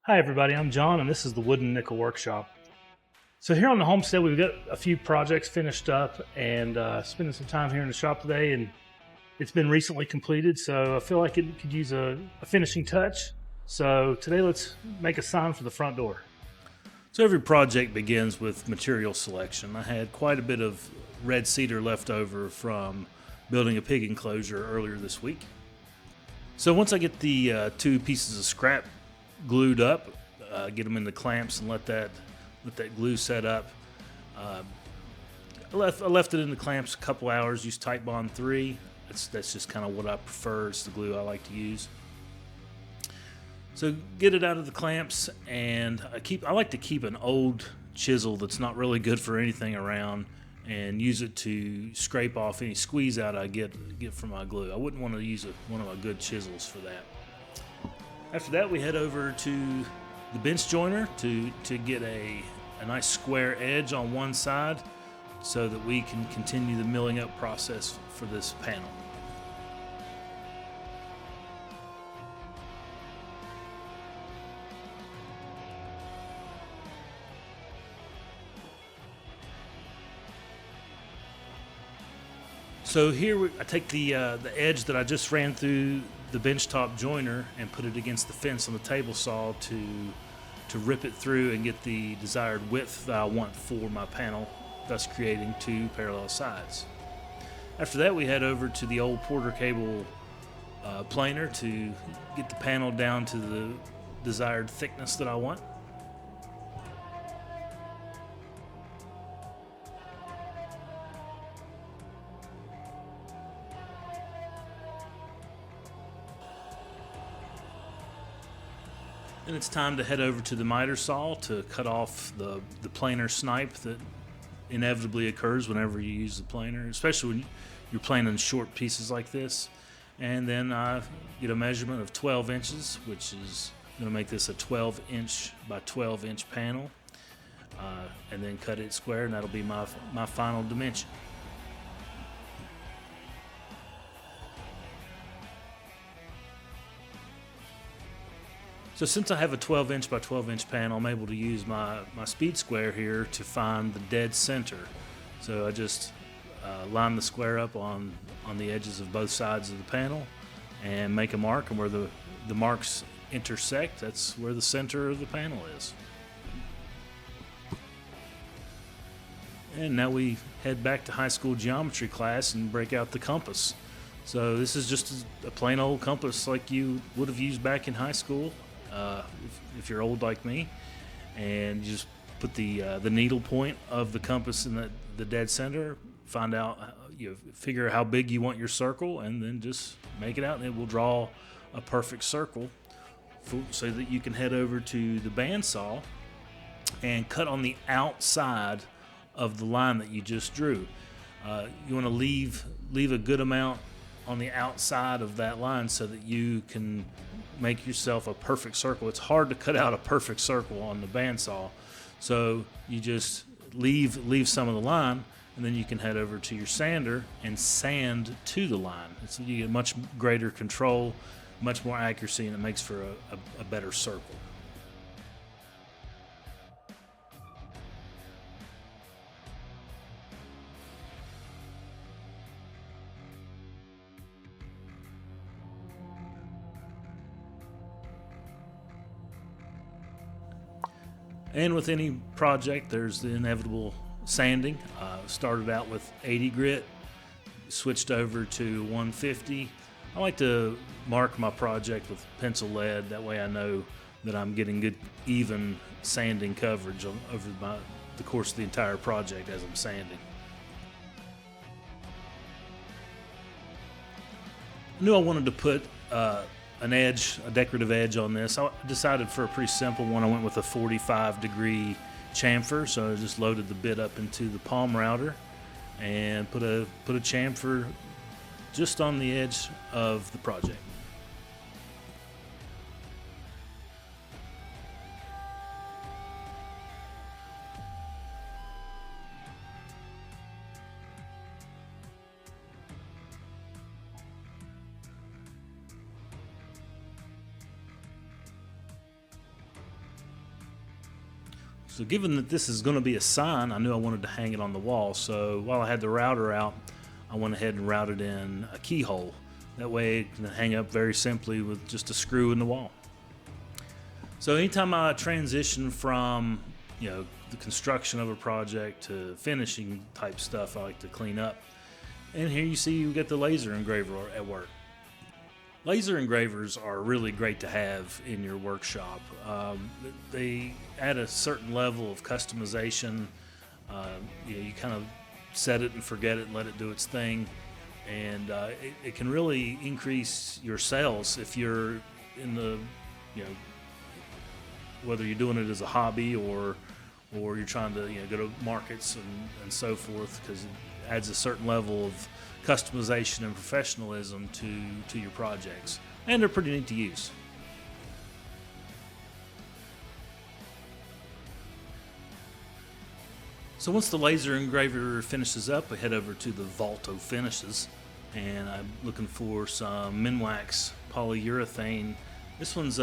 Hi everybody, I'm John and this is the Wooden Nickel Workshop. So here on the homestead we've got a few projects finished up and spending some time here in the shop today, and it's been recently completed, so I feel like it could use a finishing touch. So today let's make a sign for the front door. So every project begins with material selection. I had quite a bit of red cedar left over from building a pig enclosure earlier this week. So once I get the two pieces of scrap glued up, get them in the clamps and let that glue set up. I left it in the clamps a couple hours. Used Type Bond 3. That's just kind of what I prefer. It's the glue I like to use. So get it out of the clamps, and I like to keep an old chisel that's not really good for anything around, and use it to scrape off any squeeze out I get from my glue. I wouldn't want to use one of my good chisels for that. After that, we head over to the bench joiner to get a nice square edge on one side so that we can continue the milling up process for this panel. So here I take the edge that I just ran through the benchtop joiner and put it against the fence on the table saw to rip it through and get the desired width that I want for my panel, thus creating two parallel sides. After that, we head over to the old Porter cable planer to get the panel down to the desired thickness that I want. And it's time to head over to the miter saw to cut off the planer snipe that inevitably occurs whenever you use the planer, especially when you're planing short pieces like this. And then I get a measurement of 12 inches, which is going to make this a 12-inch by 12-inch panel, and then cut it square, and that'll be my final dimension. So since I have a 12-inch by 12-inch panel, I'm able to use my speed square here to find the dead center. So I just line the square up on the edges of both sides of the panel and make a mark, and where the marks intersect, that's where the center of the panel is. And now we head back to high school geometry class and break out the compass. So this is just a plain old compass like you would have used back in high school. If you're old like me, and you just put the needle point of the compass in the dead center, find out, figure how big you want your circle, and then just make it out, and it will draw a perfect circle so that you can head over to the bandsaw and cut on the outside of the line that you just drew. You want to leave a good amount on the outside of that line so that you can make yourself a perfect circle. It's hard to cut out a perfect circle on the bandsaw, so you just leave some of the line, and then you can head over to your sander and sand to the line. So you get much greater control, much more accuracy, and it makes for a better circle. And with any project, there's the inevitable sanding. Started out with 80 grit, switched over to 150. I like to mark my project with pencil lead. That way I know that I'm getting good, even sanding coverage over the course of the entire project as I'm sanding. I knew I wanted to put a decorative edge on this. I decided for a pretty simple one. I went with a 45-degree chamfer, so I just loaded the bit up into the palm router and put a chamfer just on the edge of the project. So given that this is going to be a sign, I knew I wanted to hang it on the wall. So while I had the router out, I went ahead and routed in a keyhole. That way it can hang up very simply with just a screw in the wall. So anytime I transition from, the construction of a project to finishing type stuff, I like to clean up. And here you see we got the laser engraver at work. Laser engravers are really great to have in your workshop. They add a certain level of customization. You kind of set it and forget it and let it do its thing. And it can really increase your sales if you're in the, whether you're doing it as a hobby or you're trying to go to markets and so forth, because it adds a certain level of customization and professionalism to your projects, and they're pretty neat to use. So once the laser engraver finishes up, we head over to the Volto Finishes, and I'm looking for some Minwax polyurethane. This one's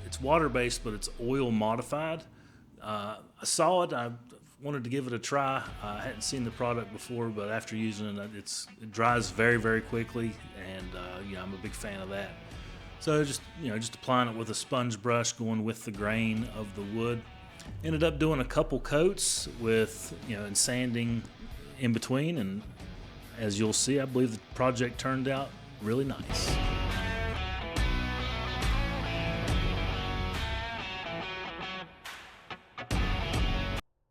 it's water-based, but it's oil modified. I saw it. I wanted to give it a try. I hadn't seen the product before, but after using it, it dries very, very quickly, and I'm a big fan of that. So just applying it with a sponge brush, going with the grain of the wood. Ended up doing a couple coats with and sanding in between, and as you'll see, I believe the project turned out really nice.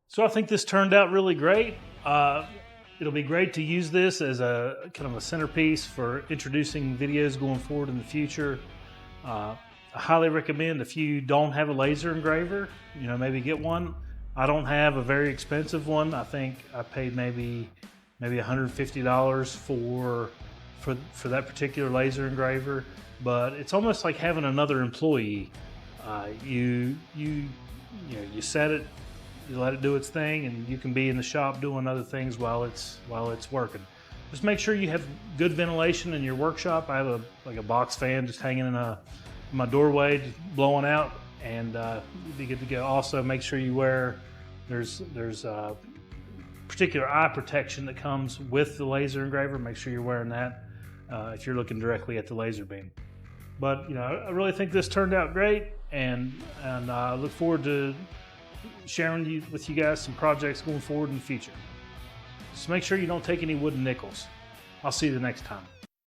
So I think this turned out really great. It'll be great to use this as a kind of a centerpiece for introducing videos going forward in the future. I highly recommend, if you don't have a laser engraver, maybe get one. I don't have a very expensive one. I think I paid maybe $150 for that particular laser engraver, but it's almost like having another employee. You set it, you let it do its thing, and you can be in the shop doing other things while it's working. Just make sure you have good ventilation in your workshop. I have a box fan just hanging in my doorway, just blowing out, and you'll be good to go. Also, make sure you wear, there's particular eye protection that comes with the laser engraver. Make sure you're wearing that if you're looking directly at the laser beam. But I really think this turned out great, and I look forward to sharing with you guys some projects going forward in the future. Just make sure you don't take any wooden nickels. I'll see you the next time.